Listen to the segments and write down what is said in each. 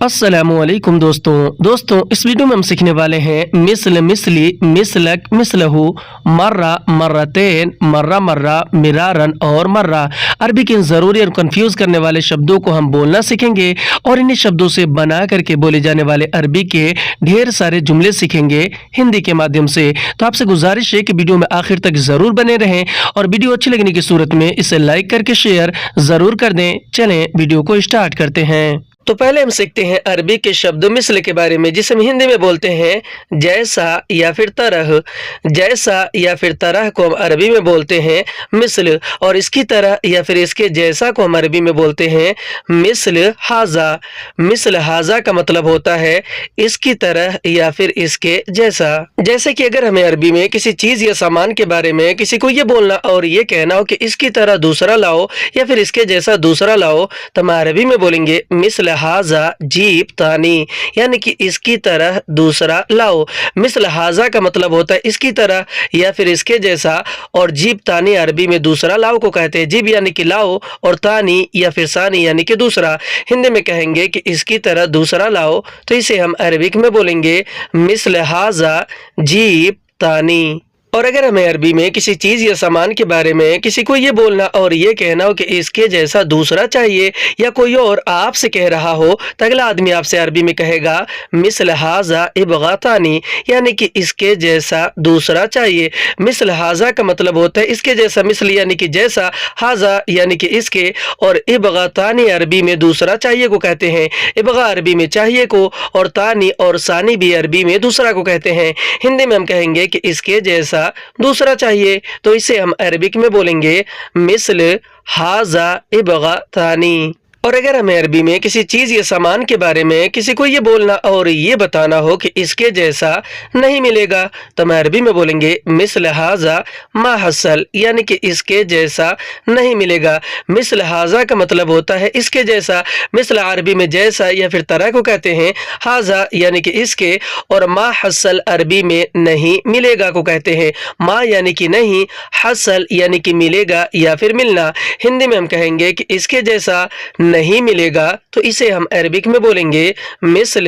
अस्सलामुअलैकुम दोस्तों इस वीडियो में हम सीखने वाले हैं मिसल मिसली मिसलक मिसलहू मर्रा मर्रतैन मर्रा मर्रा मिरारन और मर्रा। अरबी के इन ज़रूरी और कंफ्यूज करने वाले शब्दों को हम बोलना सीखेंगे और इन्हीं शब्दों से बना करके बोले जाने वाले अरबी के ढेर सारे जुमले सीखेंगे हिंदी के माध्यम से। तो आपसे गुजारिश है कि वीडियो में आखिर तक ज़रूर बने रहें और वीडियो अच्छी लगने की सूरत में इसे लाइक करके शेयर ज़रूर कर दें। चलें वीडियो को स्टार्ट करते हैं। तो पहले हम सीखते हैं अरबी के शब्द मिसल के बारे में, जिसे हम हिंदी में बोलते हैं जैसा या फिर तरह। जैसा या फिर तरह को हम अरबी में बोलते हैं मिसल, और इसकी तरह या फिर इसके जैसा को हम अरबी में बोलते हैं मिसल हाजा। मिसल हाजा का मतलब होता है इसकी तरह या फिर इसके जैसा। जैसे कि अगर हमें अरबी में किसी चीज या सामान के बारे में किसी को ये बोलना और ये कहना हो कि इसकी तरह दूसरा लाओ या फिर इसके जैसा दूसरा लाओ, तो हम अरबी में बोलेंगे मिसल हाजा जीब तानी, यानी कि इसकी तरह दूसरा लाओ। मिसल हाजा का मतलब होता है इसकी तरह या फिर इसके जैसा, और जीब तानी अरबी में दूसरा लाओ को कहते हैं। जीब यानी कि लाओ और तानी या फिर सानी यानी कि दूसरा। हिंदी में कहेंगे कि इसकी तरह दूसरा लाओ, तो इसे हम अरबिक में बोलेंगे मिसल हाजा जीब तानी। और अगर हमें अरबी में किसी चीज़ या सामान के बारे में किसी को ये बोलना और ये कहना हो कि इसके जैसा दूसरा चाहिए, या कोई और आपसे कह रहा हो, तो अगला आदमी आपसे अरबी में कहेगा मिसल हाजा इबगातानी, यानी कि इसके जैसा दूसरा चाहिए। मिसल हाजा का मतलब होता है इसके जैसा, मिसल यानी कि जैसा, हाजा यानी कि इसके, और इबगातानी अरबी में दूसरा चाहिए को कहते हैं। इबगा अरबी में चाहिए को, और तानी और सानी भी अरबी में दूसरा को कहते हैं। हिंदी में हम कहेंगे कि इसके जैसा दूसरा चाहिए, तो इसे हम अरबिक में बोलेंगे मिसल हाजा इबगा तानी। और अगर हमें अरबी में किसी चीज़ या सामान के बारे में किसी को ये बोलना और ये बताना हो कि इसके जैसा नहीं मिलेगा, तो हम अरबी में बोलेंगे मिसल हाजा मा हसल, यानी कि इसके जैसा नहीं मिलेगा। मिसल हाजा का मतलब होता है इसके जैसा। मिसल अरबी में जैसा या फिर तरह को कहते हैं। हाजा यानी कि इसके, और मा हसल अरबी में नहीं मिलेगा को कहते हैं। मा यानी कि नहीं, हसल यानी कि मिलेगा या फिर मिलना। हिंदी में हम कहेंगे कि इसके जैसा नहीं मिलेगा, तो इसे हम अरबिक में बोलेंगे मिसल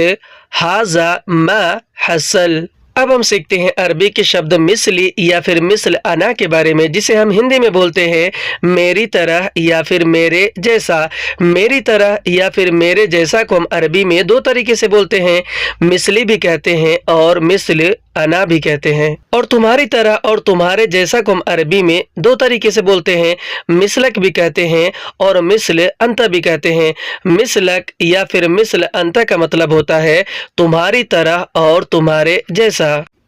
हाजा मा हसल। अब हम सीखते हैं अरबी के शब्द मिसली या फिर मिसल अना के बारे में, जिसे हम हिंदी में बोलते हैं मेरी तरह या फिर मेरे जैसा। मेरी तरह या फिर मेरे जैसा को हम अरबी में दो तरीके से बोलते हैं, मिसली भी कहते हैं और मिसल अना भी कहते हैं। और तुम्हारी तरह और तुम्हारे जैसा को हम अरबी में दो तरीके से बोलते हैं, मिसलक भी कहते हैं और मिसल अंता भी कहते हैं। मिसलक या फिर मिसल अंता का मतलब होता है तुम्हारी तरह और तुम्हारे जैसा।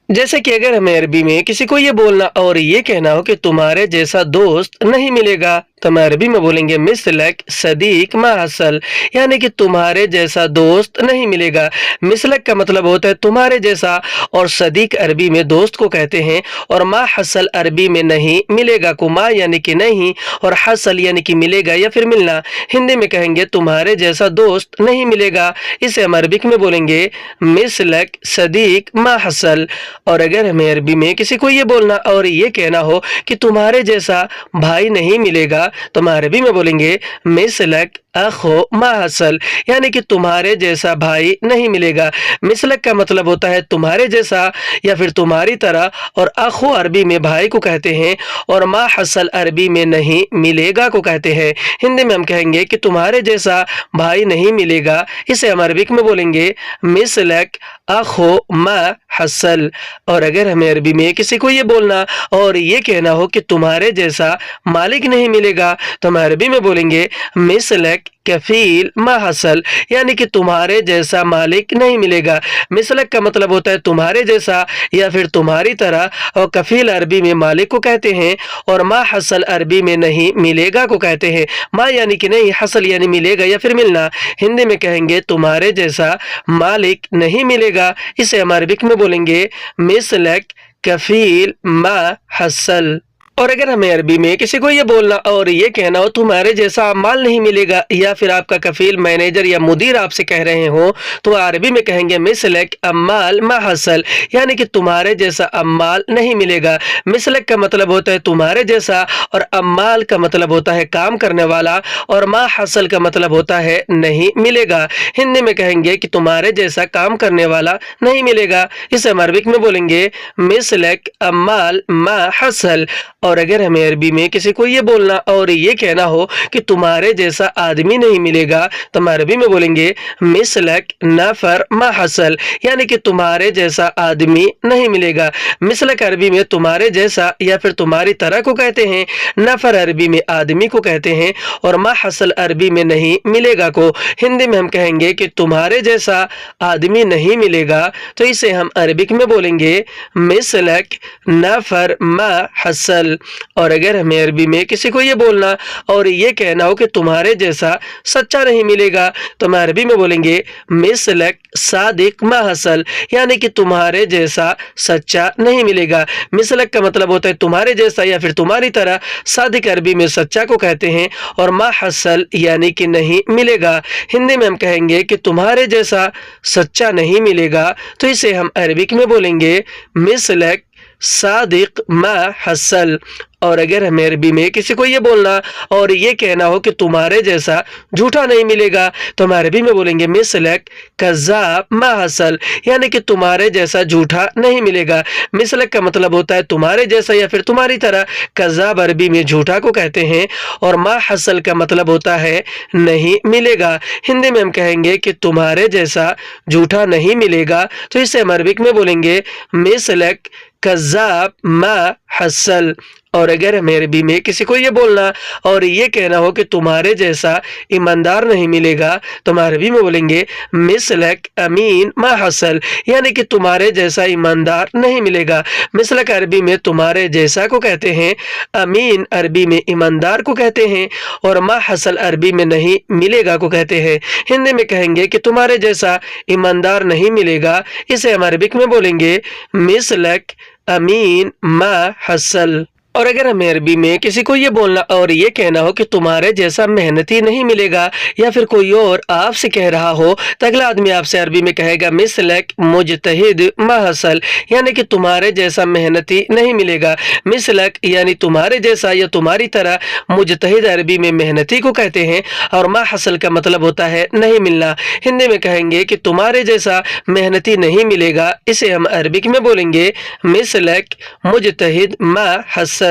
जैसे कि अगर हमें अरबी में किसी को ये बोलना और ये कहना हो कि तुम्हारे जैसा दोस्त नहीं मिलेगा, तो हम अरबी में बोलेंगे मिसलक सदीक मा हसल, यानी कि तुम्हारे जैसा दोस्त नहीं मिलेगा। मिसलक का मतलब होता है तुम्हारे जैसा, और सदीक अरबी में दोस्त को कहते हैं, और मा हसल अरबी में नहीं मिलेगा को मा यानी कि नहीं, और हसल यानी कि मिलेगा या फिर मिलना। हिंदी में कहेंगे तुम्हारे जैसा दोस्त नहीं मिलेगा, इसे हम अरबिक में बोलेंगे मिसलक सदीक मा हसल। और अगर हमें अरबी में किसी को ये बोलना और ये कहना हो कि तुम्हारे जैसा भाई नहीं मिलेगा, तो हम अरबी में बोलेंगे मिसलक अखो मा हसल, यानी कि तुम्हारे जैसा भाई नहीं मिलेगा। मिसलक का मतलब होता है तुम्हारे जैसा या फिर तुम्हारी तरह, और अखो अरबी में भाई को कहते हैं, और मा हसल अरबी में नहीं मिलेगा को कहते हैं। हिंदी में हम कहेंगे कि तुम्हारे जैसा भाई नहीं मिलेगा, इसे हम अरबिक में बोलेंगे मिसलक अखो मा हसल। और अगर हमें अरबी में किसी को ये बोलना और ये कहना हो कि तुम्हारे जैसा मालिक नहीं मिलेगा, तो हम अरबी में बोलेंगे मिसलक कफील मा हसल, यानी कि तुम्हारे जैसा मालिक नहीं मिलेगा। मिसलक का मतलब होता है तुम्हारे जैसा या फिर तुम्हारी तरह, और कफील अरबी में मालिक को कहते हैं, और मा हसल अरबी में नहीं मिलेगा को कहते हैं। मा यानी कि नहीं, हसल यानी मिलेगा या फिर मिलना। हिंदी में कहेंगे तुम्हारे जैसा मालिक नहीं मिलेगा, इसे हम अरबिक में बोलेंगे मिसलक कफील मा हसल। और अगर हमें अरबी में किसी को ये बोलना और ये कहना हो तुम्हारे जैसा अम्माल नहीं मिलेगा, या फिर आपका कफील, मैनेजर या मुदीर आपसे कह रहे हो, तो अरबी में कहेंगे मिसलक अम्माल मा हसल, यानी कि तुम्हारे जैसा अम्माल नहीं मिलेगा। मिसलक का मतलब होता है तुम्हारे जैसा, और अम्माल का मतलब होता है काम करने वाला, और मा हसल का मतलब होता है नहीं मिलेगा। हिंदी में कहेंगे कि तुम्हारे जैसा काम करने वाला नहीं मिलेगा। इसे हम अरबिक में बोलेंगे मिसलक अम्माल मा हसल। और अगर हमें अरबी में किसी को ये बोलना और ये कहना हो कि तुम्हारे जैसा आदमी नहीं मिलेगा, तो हम अरबी में बोलेंगे मिसलक नफर मा हसल, यानी कि तुम्हारे जैसा आदमी नहीं मिलेगा। मिसलक अरबी में तुम्हारे जैसा या फिर तुम्हारी तरह को कहते हैं, नफर अरबी में आदमी को कहते हैं, और मा हसल अरबी में नहीं मिलेगा को हिंदी में हम कहेंगे कि तुम्हारे जैसा आदमी नहीं मिलेगा। तो इसे हम अरबिक में बोलेंगे मिसलक नफर मा हसल। और अगर हमें अरबी में किसी को ये बोलना और ये कहना हो कि तुम्हारे जैसा सच्चा नहीं मिलेगा, तो हम अरबी में बोलेंगे मिसलक सादिक मा हसल, यानी कि तुम्हारे जैसा सच्चा नहीं मिलेगा। मिसलक का मतलब होता है तुम्हारे जैसा या फिर तुम्हारी तरह, सादिक अरबी में सच्चा को कहते हैं, और मा हसल यानी कि नहीं मिलेगा। हिंदी में हम कहेंगे कि तुम्हारे जैसा सच्चा नहीं मिलेगा, तो इसे हम अरबिक में बोलेंगे मिसलक सादिक मा हसल। और अगर हमें अरबी में किसी को ये बोलना और ये कहना हो कि तुम्हारे जैसा झूठा नहीं मिलेगा, तो हम अरबी में बोलेंगे मिसलक कज़्ज़ाब मा हसल, यानी कि तुम्हारे जैसा झूठा नहीं मिलेगा। मिसलक का मतलब होता है तुम्हारे जैसा या फिर तुम्हारी तरह, कज़्ज़ाब अरबी में झूठा को कहते हैं, और मा हसल का मतलब होता है नहीं मिलेगा। हिंदी में हम कहेंगे कि तुम्हारे जैसा झूठा नहीं मिलेगा, तो इसे हम अरबिक में बोलेंगे मिसलक कज़्ज़ाब मा हसल। और अगर हमें अरबी में किसी को ये बोलना और ये कहना हो कि तुम्हारे जैसा ईमानदार नहीं मिलेगा, तो हम अरबी में बोलेंगे मिसलक अमीन मा हसल, यानी कि तुम्हारे जैसा ईमानदार नहीं मिलेगा। मिसलक अरबी में तुम्हारे जैसा को कहते हैं, अमीन अरबी में ईमानदार को कहते हैं, और मा हसल अरबी में नहीं मिलेगा को कहते हैं। हिंदी में कहेंगे कि तुम्हारे जैसा ईमानदार नहीं मिलेगा, इसे हम अरबिक में बोलेंगे मिसलक अमीन मा हसल। और अगर हमें अरबी में किसी को ये बोलना और ये कहना हो कि तुम्हारे जैसा मेहनती नहीं मिलेगा, या फिर कोई और आपसे कह रहा हो, तो अगला आदमी आपसे अरबी में कहेगा मिसलक मुजतहिद मा हसल, यानी कि तुम्हारे जैसा मेहनती नहीं मिलेगा। मिसलक यानी तुम्हारे जैसा या तुम्हारी तरह, मुजतहिद अरबी में मेहनती को कहते हैं, और मा हसल का मतलब होता है नहीं मिलना। हिंदी में कहेंगे कि तुम्हारे जैसा मेहनती नहीं मिलेगा, इसे हम अरबिक में बोलेंगे मिसलक मुजतहिद मा हसल।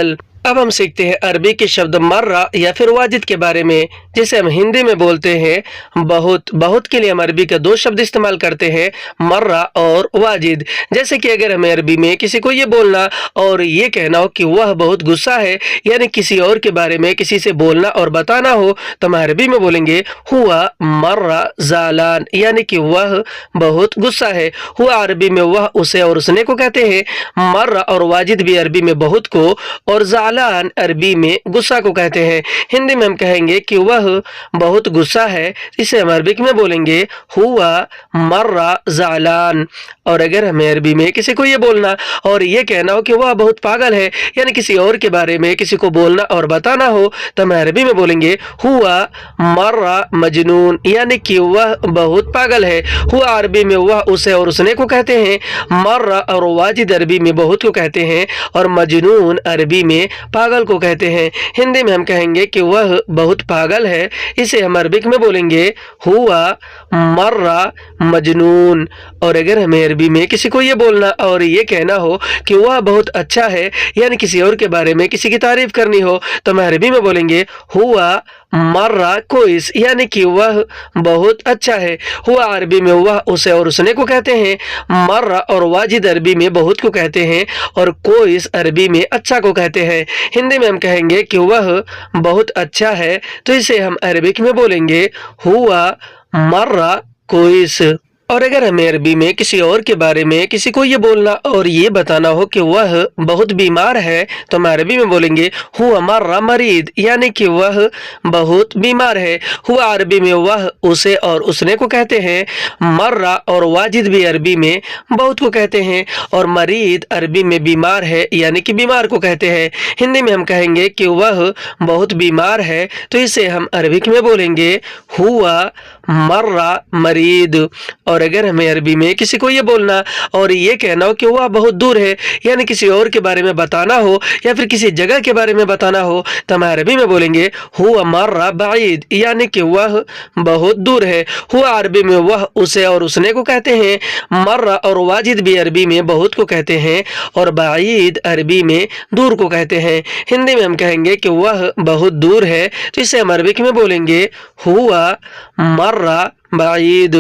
अब हम सीखते हैं अरबी के शब्द मर्रा या फिर वाजिद के बारे में, जिसे हम हिंदी में बोलते हैं बहुत। बहुत के लिए हम अरबी का दो शब्द इस्तेमाल करते हैं, मर्रा और वाजिद। जैसे कि अगर हमें अरबी में किसी को ये बोलना और ये कहना हो कि वह बहुत गुस्सा है, यानी किसी और के बारे में किसी से बोलना और बताना हो, तो हम अरबी में बोलेंगे हुआ मर्रा ज़ालान, यानी कि वह बहुत गुस्सा है। हुआ अरबी में वह, उसे और उसने को कहते हैं। मर्रा और वाजिद भी अरबी में बहुत को और ज़ालान अरबी में गुस्सा को कहते हैं। हिंदी में हम कहेंगे कि वह बहुत गुस्सा है, इसे हम अरबिक में बोलेंगे हुआ मर्रा ज़ालान। और अगर हमें अरबी में किसी को ये बोलना और ये कहना हो कि वह बहुत पागल है, यानी किसी और के बारे में किसी को बोलना और बताना हो, तो हम अरबी में बोलेंगे हुआ मर्रा मजनून, यानी कि वह बहुत पागल है। हुआ अरबी में वह, उसे और उसने को कहते हैं। मर्रा और वाजिद अरबी में बहुत को कहते हैं, और मजनून अरबी में पागल को कहते हैं। हिंदी में हम कहेंगे कि वह बहुत पागल है, इसे हम अरबिक में बोलेंगे हुआ मर्रा मजनून। और अगर हमें अरबी में किसी को ये बोलना और ये कहना हो कि वह बहुत अच्छा है, यानी किसी और के बारे में किसी की तारीफ करनी हो, तो हम अरबी में बोलेंगे हुआ मर्रा कोइस, यानी कि वह बहुत अच्छा है। हुआ अरबी में वह, उसे और उसने को कहते हैं। मर्रा और वाजिद अरबी में बहुत को कहते हैं, और कोइस अरबी में अच्छा को कहते हैं। हिंदी में हम कहेंगे कि वह बहुत अच्छा है, तो इसे हम अरबिक में बोलेंगे हुआ मर्रा कोइस। और अगर हमें अरबी में किसी और के बारे में किसी को ये बोलना और ये बताना हो कि वह बहुत बीमार है तो हम अरबी में बोलेंगे हुआ मर्रा मरीद, यानी कि वह बहुत बीमार है। हुआ अरबी में वह, उसे और उसने को कहते हैं। मर्रा और वाजिद भी अरबी में बहुत को कहते हैं और मरीद अरबी में बीमार है यानी कि बीमार को कहते हैं। हिंदी में हम कहेंगे कि वह बहुत बीमार है तो इसे हम अरबिक में बोलेंगे हुआ मर्रा मरीद। और अगर हमें अरबी में किसी को ये बोलना और ये कहना हो कि वह बहुत दूर है, यानी किसी और के बारे में बताना हो या फिर किसी जगह के बारे में बताना हो, तो हम अरबी में बोलेंगे हुआ मर्रा बाईद, यानी कि वह बहुत दूर है। हुआ अरबी में वह, उसे और उसने को कहते हैं। मर्रा और वाजिद भी अरबी में बहुत को कहते हैं और बाईद अरबी में दूर को कहते हैं। हिंदी में हम कहेंगे कि वह बहुत दूर है तो इसे हम अरबिक में बोलेंगे हुआ मर्रा बाईद।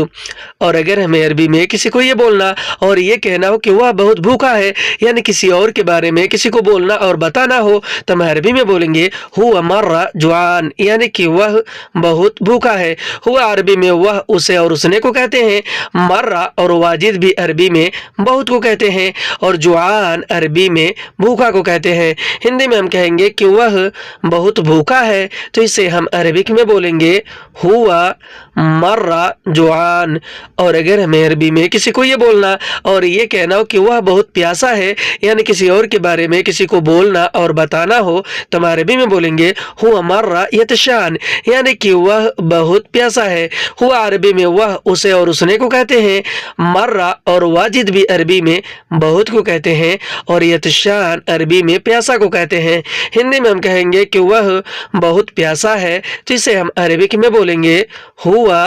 और अगर हमें अरबी में किसी को ये बोलना और ये कहना हो कि वह बहुत भूखा है, यानी किसी और के बारे में किसी को बोलना और बताना हो, तो हम अरबी में बोलेंगे हुआ मर्रा जुआन, यानी कि वह बहुत भूखा है। हुआ अरबी में वह, उसे और उसने को कहते हैं। मर्रा और वाजिद भी अरबी में बहुत को कहते हैं और जुआन अरबी में भूखा को कहते हैं। हिंदी में हम कहेंगे कि वह बहुत भूखा है तो इसे हम अरबिक में बोलेंगे हुआ मर्रा जुआन। और अगर हमें अरबी में किसी को ये बोलना और ये कहना हो कि वह बहुत प्यासा है, यानी किसी और के बारे में किसी को बोलना और बताना हो, तो हम अरबी में बोलेंगे हुआ मर्रा यतशान, यानी कि वह बहुत प्यासा है। हुआ अरबी में वह, उसे और उसने को कहते हैं। मर्रा और वाजिद भी अरबी में बहुत को कहते हैं और यतशान अरबी में प्यासा को कहते हैं। हिंदी में हम कहेंगे कि वह बहुत प्यासा है तो इसे हम अरबिक में बोलेंगे हुआ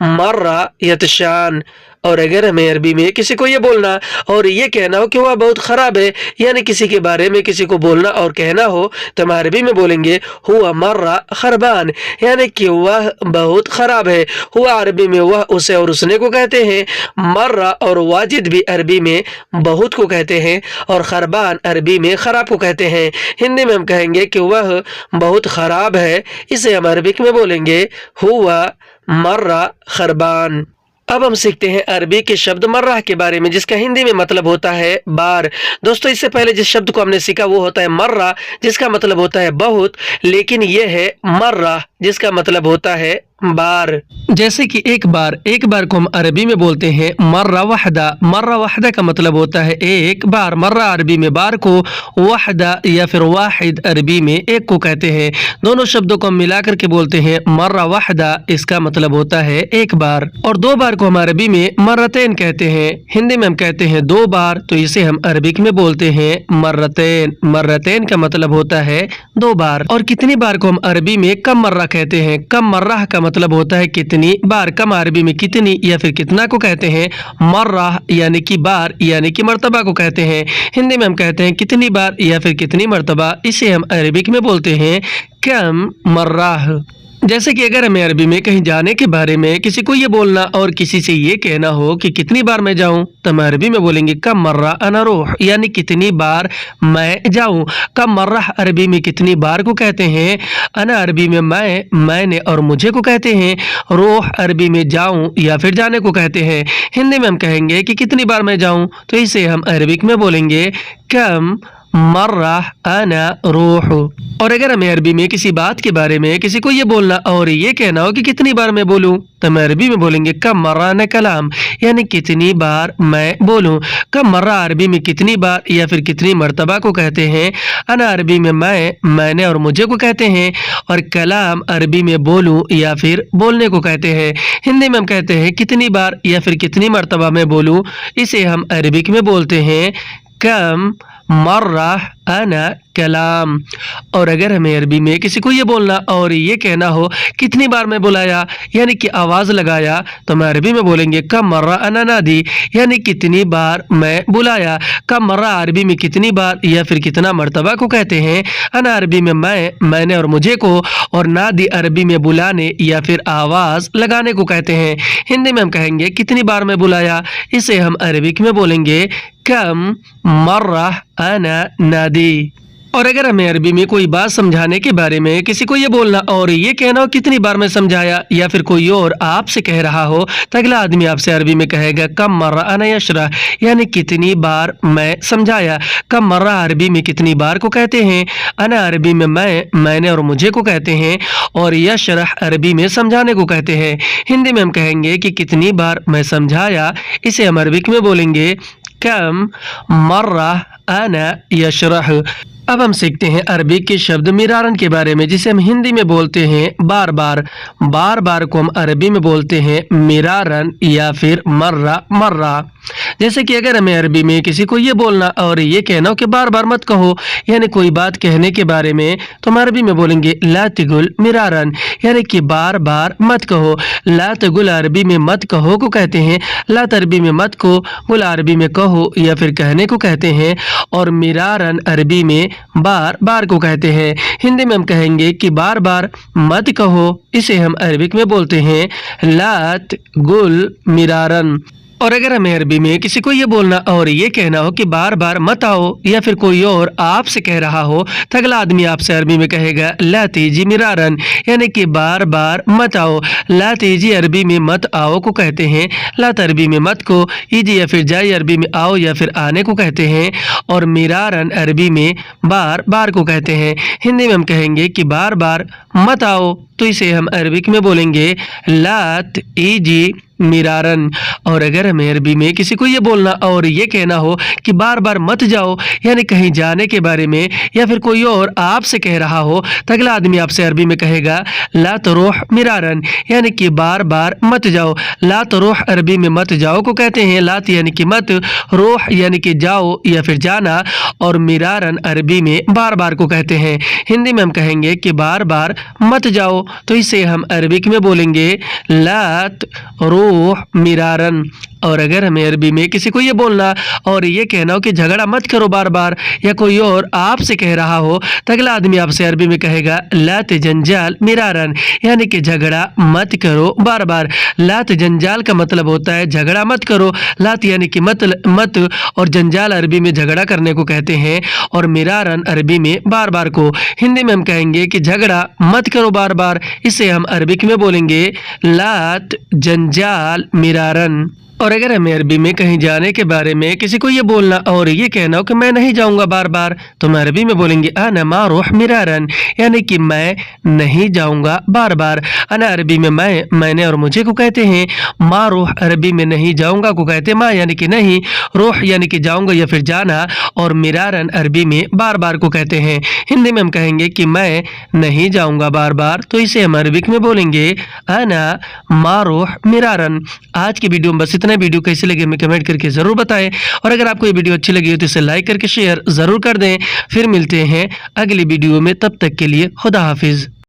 मर्रा यतशान। और अगर हमें अरबी में किसी को ये बोलना और ये कहना हो कि वह बहुत ख़राब है, यानी किसी के बारे में किसी को बोलना और कहना हो, तो हम अरबी में बोलेंगे हुआ मर्रा खरबान, यानी कि वह बहुत ख़राब है। हुआ अरबी में वह, उसे और उसने को कहते हैं। मर्रा और वाजिद भी अरबी में बहुत को कहते हैं और खरबान अरबी में ख़राब को कहते हैं। हिंदी में हम कहेंगे कि वह बहुत ख़राब है, इसे हम अरबिक में बोलेंगे हुआ मर्रा खरबान। अब हम सीखते हैं अरबी के शब्द मर्रा के बारे में, जिसका हिंदी में मतलब होता है बार। दोस्तों, इससे पहले जिस शब्द को हमने सीखा वो होता है मर्रा, जिसका मतलब होता है बहुत, लेकिन यह है मर्रा जिसका मतलब होता है बार। जैसे कि एक बार को हम अरबी में बोलते हैं मर्रा वहदा। मर्रा वहदा का मतलब होता है एक बार। मर्रा अरबी में बार को, वहदा या फिर वाहिद अरबी में एक को कहते हैं। दोनों शब्दों को हम मिलाकर के बोलते हैं मर्रा वहदा, इसका मतलब होता है एक बार। और दो बार को हम अरबी में मर्रतैन कहते हैं। हिंदी में हम कहते हैं दो बार, तो इसे हम अरबिक में बोलते हैं मर्रतैन। मर्रतैन का मतलब होता है दो बार। और कितनी बार को हम अरबी में कम मर्रा कहते हैं। कम मर्रा का मतलब होता है कितनी बार। कम अरबी में कितनी या फिर कितना को कहते हैं। मर्रा यानी कि बार यानी कि मर्तबा को कहते हैं। हिंदी में हम कहते हैं कितनी बार या फिर कितनी मर्तबा, इसे हम अरबिक में बोलते हैं कम मर्राह। जैसे कि अगर हमें अरबी में कहीं जाने के बारे में किसी को ये बोलना और किसी से ये कहना हो कि कितनी बार मैं जाऊं, तो हम अरबी में बोलेंगे कम मर्रा अना रूह, यानी कितनी बार मैं जाऊं। कम मर्रा अरबी में कितनी बार को कहते हैं। अना अरबी में मैं, मैंने और मुझे को कहते हैं। रूह अरबी में जाऊं या फिर जाने को कहते हैं। हिंदी में हम कहेंगे कि कितनी बार मैं जाऊं, तो इसे हम अरबिक में बोलेंगे कम मर्रा अना रूह। और अगर हमें अरबी में किसी बात के बारे में किसी को ये बोलना और ये कहना हो कि कितनी बार मैं बोलूं, तो हम अरबी में बोलेंगे कम मर्रा न कलाम, यानी कितनी बार मैं बोलूं। कम मर्रा अरबी में कितनी बार या फिर कितनी मर्तबा को कहते हैं। अना अरबी में मैं, मैंने और मुझे को कहते हैं। और कलाम अरबी में बोलूं या फिर बोलने को कहते हैं। हिंदी में हम कहते हैं कितनी बार या फिर कितनी मर्तबा मैं बोलूं, इसे हम अरबिक में बोलते हैं कम मर्रा अना कलाम। और अगर हमें अरबी में किसी को ये बोलना और ये कहना हो कितनी बार मैं बुलाया, यानी कि आवाज़ लगाया, तो हम अरबी में बोलेंगे कम मर्रा अना नादी, यानी कितनी बार मैं बुलाया। कम मर्रा अरबी में कितनी बार या फिर कितना मर्तबा को कहते हैं। अना अरबी में मैं, मैंने और मुझे को, और नादी अरबी में बुलाने या फिर आवाज़ लगाने को कहते हैं। हिंदी में हम कहेंगे कितनी बार मैं बुलाया, इसे हम अरबिक में बोलेंगे कम मर्रा अना नादी। और अगर हमें अरबी में कोई बात समझाने के बारे में किसी को ये बोलना और ये कहना हो कितनी बार मैं समझाया, या फिर कोई और आपसे कह रहा हो, तो अगला आदमी आपसे अरबी में कहेगा कम मर्रा अना यशरह, यानी कितनी बार मैं समझाया। कम मर्रा अरबी में कितनी बार को कहते हैं, अना अरबी में मैंने और मुझे को कहते हैं, और यशरह अरबी में समझाने को कहते हैं। हिंदी में हम कहेंगे कि कितनी बार मैं समझाया, इसे हम अरबिक में बोलेंगे कम मर्रा अना यशरह। अब हम सीखते हैं अरबी के शब्द मिरारन के बारे में, जिसे हम हिंदी में बोलते हैं बार बार। बार बार को हम अरबी में बोलते हैं मिरारन या फिर मर्रा मर्रा। जैसे कि अगर हमें अरबी में किसी को ये बोलना और ये कहना हो कि बार बार मत कहो, यानी कोई बात कहने के बारे में, तो हम अरबी में बोलेंगे ला तगुल मिरारन, यानी कि बार बार मत कहो। ला तगुल अरबी में मत कहो को कहते हैं, ला अरबी में मत को, गुल अरबी में कहो या फिर कहने को कहते हैं, और मिरारन अरबी में बार बार को कहते हैं। हिंदी में हम कहेंगे कि बार बार मत कहो, इसे हम अरबिक में बोलते हैं लात गुल मिरारन। और अगर हमें अरबी में किसी को ये बोलना और ये कहना हो कि बार बार मत आओ, या फिर कोई और आपसे कह रहा हो, तो अगला आदमी आपसे अरबी में कहेगा ला तेजी मिरारन, यानी कि बार बार मत आओ। ला तेजी अरबी में मत आओ को कहते हैं, लात अरबी में मत को, ईजी या फिर जाई अरबी में आओ या फिर आने को कहते हैं, और मिरारन अरबी में बार बार को कहते हैं। हिंदी में हम कहेंगे कि बार बार मत आओ, तो इसे हम अरबिक में बोलेंगे लात ईजी मिरारन। और अगर हमें अरबी में किसी को ये बोलना और ये कहना हो कि बार बार मत जाओ, यानी कहीं जाने के बारे में, या फिर कोई और आपसे कह रहा हो, तो अगला आदमी आपसे अरबी में कहेगा ला तरोह मिरारन, यानी कि बार बार मत जाओ। ला तरोह अरबी में मत जाओ को कहते हैं, लात यानी कि मत, रोह यानी कि जाओ या फिर जाना, और मिरारन अरबी में बार बार को कहते हैं। हिंदी में हम कहेंगे कि बार बार मत जाओ, तो इसे हम अरबिक में बोलेंगे लात रोह मिरारन। और अगर हमें अरबी में किसी को ये बोलना और ये कहना हो कि झगड़ा मत करो बार बार, या कोई और आपसे कह रहा हो, तो अगला आदमी आपसे अरबी में कहेगा लात जंजाल मिरारन, यानी कि झगड़ा मत करो बार बार। लात जंजाल का मतलब होता है झगड़ा मत करो, लात यानी कि मत, और जंजाल अरबी में झगड़ा करने को कहते हैं, और मिरारन अरबी में बार बार को। हिंदी में हम कहेंगे कि झगड़ा मत करो बार बार, इसे हम अरबिक में बोलेंगे लात जंजाल मिरारन। और अगर हमें अरबी में कहीं जाने के बारे में किसी को ये बोलना और ये कहना हो कि मैं नहीं जाऊंगा बार बार, तो हम अरबी में बोलेंगे अना मारूह मिरारन, यानी कि मैं नहीं जाऊंगा बार बार। अना अरबी में मैंने और मुझे को कहते हैं, मारूह अरबी में नहीं जाऊंगा को कहते हैं माँ यानी कि नहीं, रूह यानी कि जाऊंगा या फिर जाना, और मिरारन अरबी में बार बार को कहते हैं। हिंदी में हम कहेंगे कि मैं नहीं जाऊंगा बार बार, तो इसे हम अरबिक में बोलेंगे अना मारूह मिरारन। आज की वीडियो में बस इतना। वीडियो कैसी लगी हमें कमेंट करके जरूर बताएं, और अगर आपको ये वीडियो अच्छी लगी हो तो इसे लाइक करके शेयर जरूर कर दें। फिर मिलते हैं अगली वीडियो में, तब तक के लिए खुदा हाफिज।